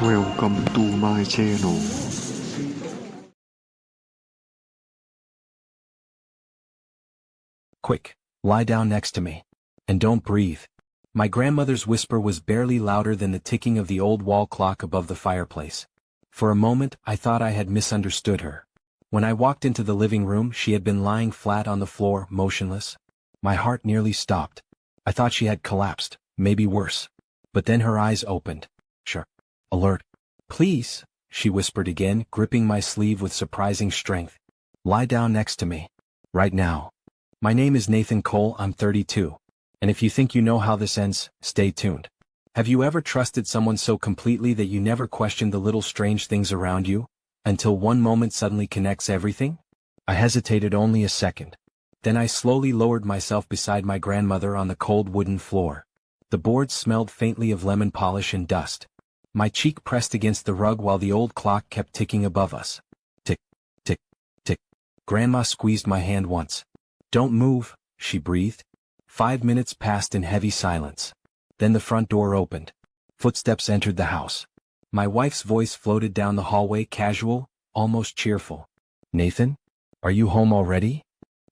Welcome to my channel. Quick, lie down next to me. And don't breathe. My grandmother's whisper was barely louder than the ticking of the old wall clock above the fireplace. For a moment, I thought I had misunderstood her. When I walked into the living room, she had been lying flat on the floor, motionless. My heart nearly stopped. I thought she had collapsed, maybe worse. But then her eyes opened. Sure. Alert. Please, she whispered again, gripping my sleeve with surprising strength. Lie down next to me. Right now. My name is Nathan Cole, I'm 32. And if you think you know how this ends, stay tuned. Have you ever trusted someone so completely that you never questioned the little strange things around you, until one moment suddenly connects everything? I hesitated only a second. Then I slowly lowered myself beside my grandmother on the cold wooden floor. The boards smelled faintly of lemon polish and dust. My cheek pressed against the rug while the old clock kept ticking above us. Tick, tick, tick. Grandma squeezed my hand once. Don't move, she breathed. 5 minutes passed in heavy silence. Then the front door opened. Footsteps entered the house. My wife's voice floated down the hallway, casual, almost cheerful. Nathan? Are you home already?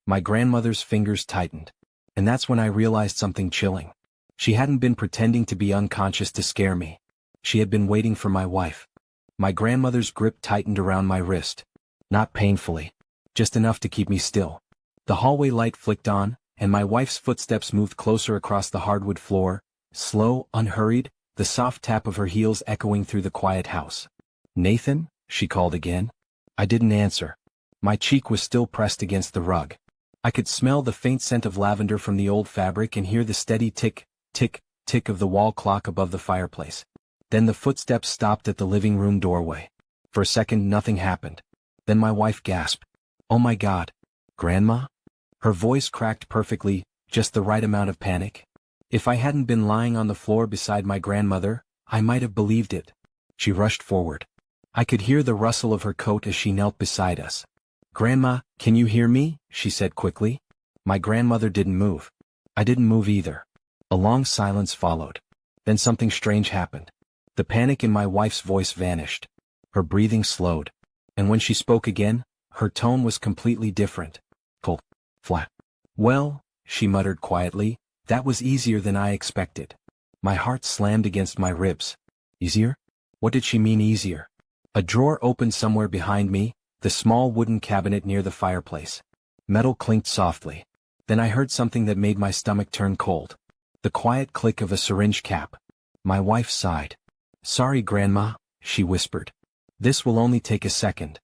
My grandmother's fingers tightened. And that's when I realized something chilling. She hadn't been pretending to be unconscious to scare me. She had been waiting for my wife. My grandmother's grip tightened around my wrist. Not painfully. Just enough to keep me still. The hallway light flicked on, and my wife's footsteps moved closer across the hardwood floor, slow, unhurried, the soft tap of her heels echoing through the quiet house. Nathan? She called again. I didn't answer. My cheek was still pressed against the rug. I could smell the faint scent of lavender from the old fabric and hear the steady tick, tick, tick of the wall clock above the fireplace. Then the footsteps stopped at the living room doorway. For a second nothing happened. Then my wife gasped. Oh my God. Grandma? Her voice cracked perfectly, just the right amount of panic. If I hadn't been lying on the floor beside my grandmother, I might have believed it. She rushed forward. I could hear the rustle of her coat as she knelt beside us. Grandma, can you hear me? She said quickly. My grandmother didn't move. I didn't move either. A long silence followed. Then something strange happened. The panic in my wife's voice vanished. Her breathing slowed. And when she spoke again, her tone was completely different. Cold. Flat. Well, she muttered quietly, that was easier than I expected. My heart slammed against my ribs. Easier? What did she mean easier? A drawer opened somewhere behind me, the small wooden cabinet near the fireplace. Metal clinked softly. Then I heard something that made my stomach turn cold. The quiet click of a syringe cap. My wife sighed. Sorry, Grandma, she whispered. This will only take a second.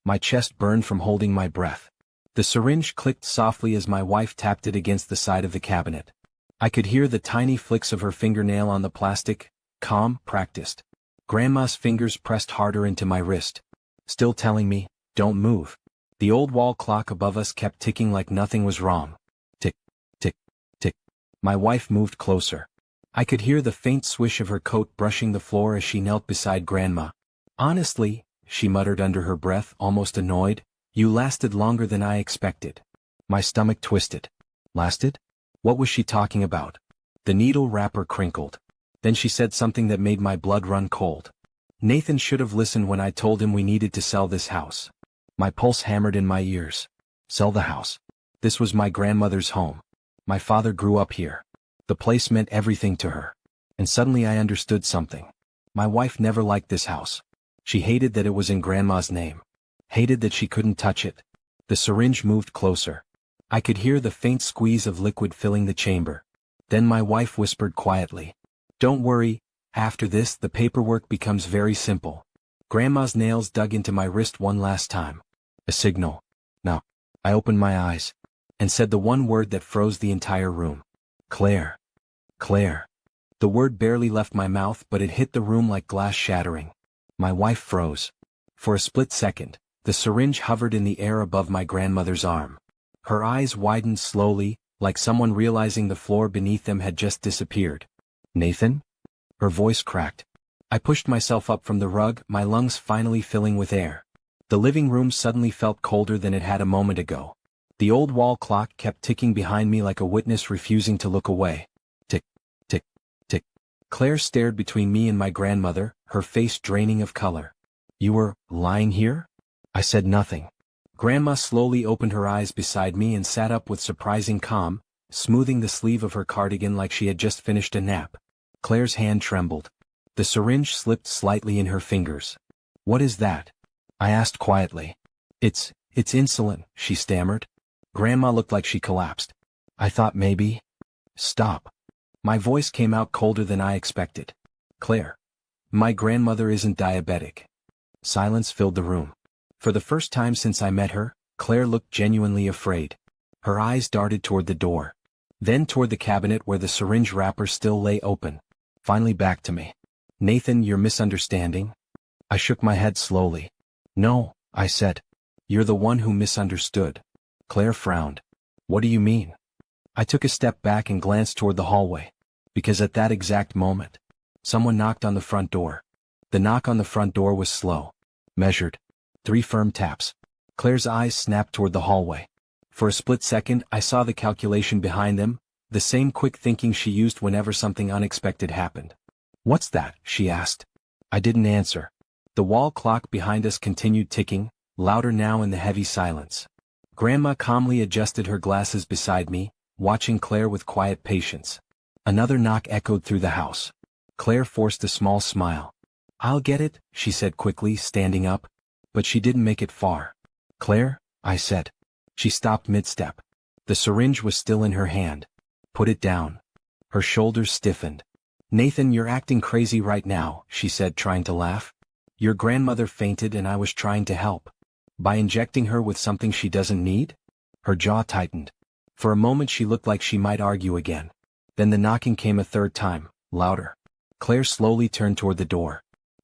My chest burned from holding my breath. The syringe clicked softly as my wife tapped it against the side of the cabinet. I could hear the tiny flicks of her fingernail on the plastic, calm, practiced. Grandma's fingers pressed harder into my wrist, still telling me, don't move. The old wall clock above us kept ticking like nothing was wrong. Tick, tick, tick. My wife moved closer. I could hear the faint swish of her coat brushing the floor as she knelt beside Grandma. Honestly, she muttered under her breath, almost annoyed, you lasted longer than I expected. My stomach twisted. Lasted? What was she talking about? The needle wrapper crinkled. Then she said something that made my blood run cold. Nathan should have listened when I told him we needed to sell this house. My pulse hammered in my ears. Sell the house. This was my grandmother's home. My father grew up here. The place meant everything to her. And suddenly I understood something. My wife never liked this house. She hated that it was in Grandma's name. Hated that she couldn't touch it. The syringe moved closer. I could hear the faint squeeze of liquid filling the chamber. Then my wife whispered quietly. Don't worry, after this the paperwork becomes very simple. Grandma's nails dug into my wrist one last time. A signal. Now, I opened my eyes. And said the one word that froze the entire room. Claire. Claire. The word barely left my mouth, but it hit the room like glass shattering. My wife froze. For a split second, the syringe hovered in the air above my grandmother's arm. Her eyes widened slowly, like someone realizing the floor beneath them had just disappeared. Nathan? Her voice cracked. I pushed myself up from the rug, my lungs finally filling with air. The living room suddenly felt colder than it had a moment ago. The old wall clock kept ticking behind me like a witness refusing to look away. Tick, tick, tick. Claire stared between me and my grandmother, her face draining of color. You were lying here? I said nothing. Grandma slowly opened her eyes beside me and sat up with surprising calm, smoothing the sleeve of her cardigan like she had just finished a nap. Claire's hand trembled. The syringe slipped slightly in her fingers. What is that? I asked quietly. It's insulin, she stammered. Grandma looked like she collapsed. I thought maybe. Stop. My voice came out colder than I expected. Claire. My grandmother isn't diabetic. Silence filled the room. For the first time since I met her, Claire looked genuinely afraid. Her eyes darted toward the door. Then toward the cabinet where the syringe wrapper still lay open. Finally back to me. Nathan, you're misunderstanding. I shook my head slowly. No, I said. You're the one who misunderstood. Claire frowned. What do you mean? I took a step back and glanced toward the hallway. Because at that exact moment, someone knocked on the front door. The knock on the front door was slow. Measured. 3 firm taps. Claire's eyes snapped toward the hallway. For a split second I saw the calculation behind them, the same quick thinking she used whenever something unexpected happened. What's that? She asked. I didn't answer. The wall clock behind us continued ticking, louder now in the heavy silence. Grandma calmly adjusted her glasses beside me, watching Claire with quiet patience. Another knock echoed through the house. Claire forced a small smile. I'll get it, she said quickly, standing up. But she didn't make it far. Claire, I said. She stopped mid-step. The syringe was still in her hand. Put it down. Her shoulders stiffened. Nathan, you're acting crazy right now, she said, trying to laugh. Your grandmother fainted and I was trying to help. By injecting her with something she doesn't need? Her jaw tightened. For a moment she looked like she might argue again. Then the knocking came a third time, louder. Claire slowly turned toward the door.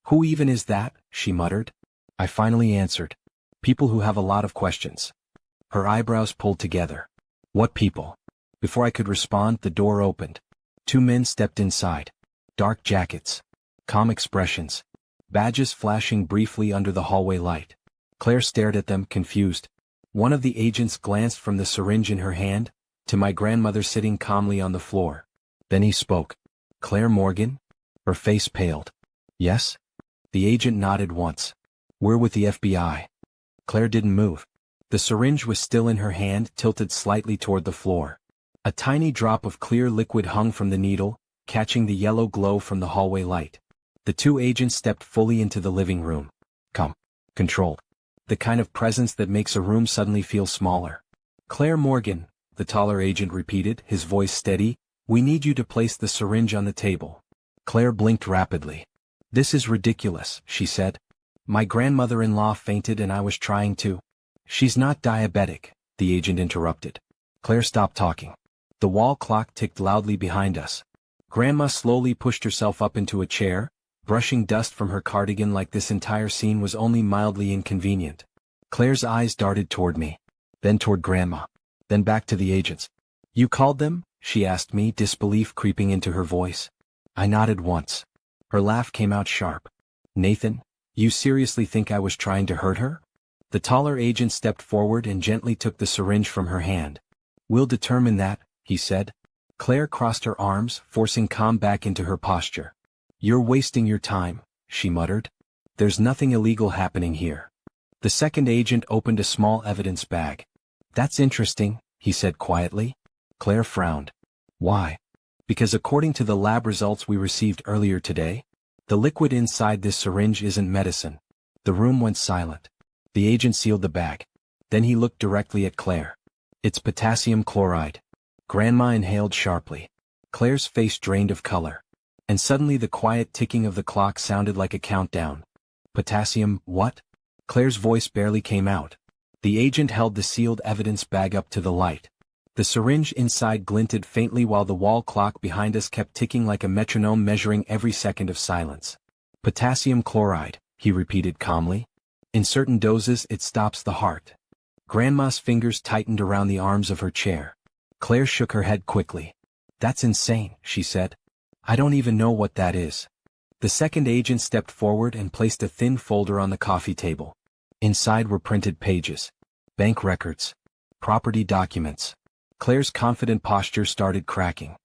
Who even is that? She muttered. I finally answered. People who have a lot of questions. Her eyebrows pulled together. What people? Before I could respond, the door opened. 2 men stepped inside. Dark jackets. Calm expressions. Badges flashing briefly under the hallway light. Claire stared at them, confused. One of the agents glanced from the syringe in her hand to my grandmother sitting calmly on the floor. Then he spoke. Claire Morgan? Her face paled. Yes? The agent nodded once. We're with the FBI. Claire didn't move. The syringe was still in her hand, tilted slightly toward the floor. A tiny drop of clear liquid hung from the needle, catching the yellow glow from the hallway light. The 2 agents stepped fully into the living room. Calm. Controlled. The kind of presence that makes a room suddenly feel smaller. Claire Morgan, the taller agent repeated, his voice steady. We need you to place the syringe on the table. Claire blinked rapidly. This is ridiculous, she said. My grandmother-in-law fainted and I was trying to. She's not diabetic, the agent interrupted. Claire stopped talking. The wall clock ticked loudly behind us. Grandma slowly pushed herself up into a chair, brushing dust from her cardigan like this entire scene was only mildly inconvenient. Claire's eyes darted toward me. Then toward Grandma. Then back to the agents. You called them? She asked me, disbelief creeping into her voice. I nodded once. Her laugh came out sharp. Nathan? You seriously think I was trying to hurt her? The taller agent stepped forward and gently took the syringe from her hand. We'll determine that, he said. Claire crossed her arms, forcing calm back into her posture. You're wasting your time, she muttered. There's nothing illegal happening here. The second agent opened a small evidence bag. That's interesting, he said quietly. Claire frowned. Why? Because according to the lab results we received earlier today, the liquid inside this syringe isn't medicine. The room went silent. The agent sealed the bag. Then he looked directly at Claire. It's potassium chloride. Grandma inhaled sharply. Claire's face drained of color. And suddenly the quiet ticking of the clock sounded like a countdown. Potassium, what? Claire's voice barely came out. The agent held the sealed evidence bag up to the light. The syringe inside glinted faintly while the wall clock behind us kept ticking like a metronome measuring every second of silence. Potassium chloride, he repeated calmly. In certain doses it stops the heart. Grandma's fingers tightened around the arms of her chair. Claire shook her head quickly. That's insane, she said. I don't even know what that is. The second agent stepped forward and placed a thin folder on the coffee table. Inside were printed pages. Bank records. Property documents. Claire's confident posture started cracking.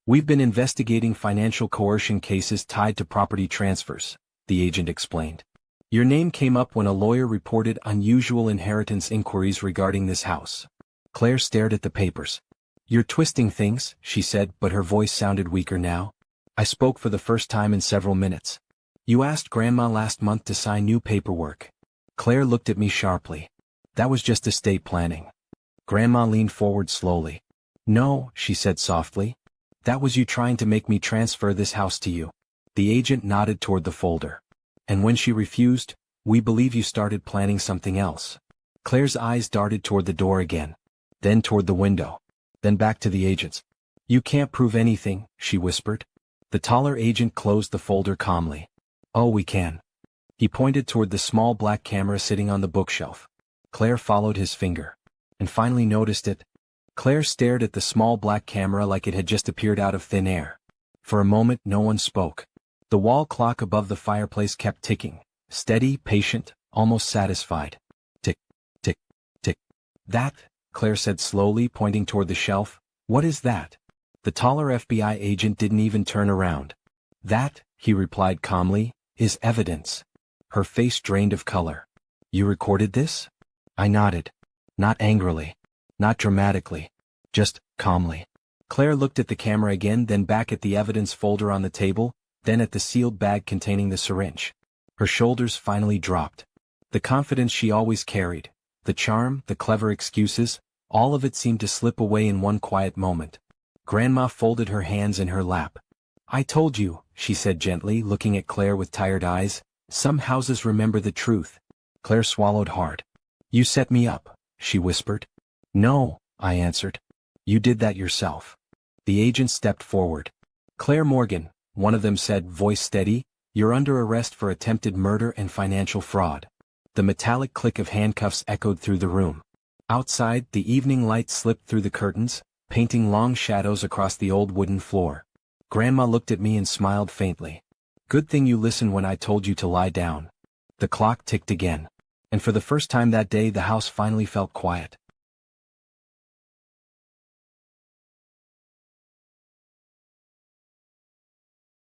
We've been investigating financial coercion cases tied to property transfers, the agent explained. Your name came up when a lawyer reported unusual inheritance inquiries regarding this house. Claire stared at the papers. You're twisting things, she said, but her voice sounded weaker now. I spoke for the first time in several minutes. You asked Grandma last month to sign new paperwork. Claire looked at me sharply. That was just estate planning. Grandma leaned forward slowly. No, she said softly. That was you trying to make me transfer this house to you. The agent nodded toward the folder. And when she refused, we believe you started planning something else. Claire's eyes darted toward the door again. Then toward the window. Then back to the agents. You can't prove anything, she whispered. The taller agent closed the folder calmly. Oh, we can. He pointed toward the small black camera sitting on the bookshelf. Claire followed his finger. And finally noticed it. Claire stared at the small black camera like it had just appeared out of thin air. For a moment no one spoke. The wall clock above the fireplace kept ticking, steady, patient, almost satisfied. Tick, tick, tick. That, Claire said slowly, pointing toward the shelf. What is that? The taller FBI agent didn't even turn around. That, he replied calmly, is evidence. Her face drained of color. You recorded this? I nodded. Not angrily. Not dramatically. Just calmly. Claire looked at the camera again, then back at the evidence folder on the table, then at the sealed bag containing the syringe. Her shoulders finally dropped. The confidence she always carried, the charm, the clever excuses, all of it seemed to slip away in one quiet moment. Grandma folded her hands in her lap. I told you, she said gently, looking at Claire with tired eyes. Some houses remember the truth. Claire swallowed hard. You set me up, she whispered. No, I answered. You did that yourself. The agent stepped forward. Claire Morgan, one of them said, voice steady, you're under arrest for attempted murder and financial fraud. The metallic click of handcuffs echoed through the room. Outside, the evening light slipped through the curtains, painting long shadows across the old wooden floor. Grandma looked at me and smiled faintly. Good thing you listened when I told you to lie down. The clock ticked again. And for the first time that day the house finally felt quiet.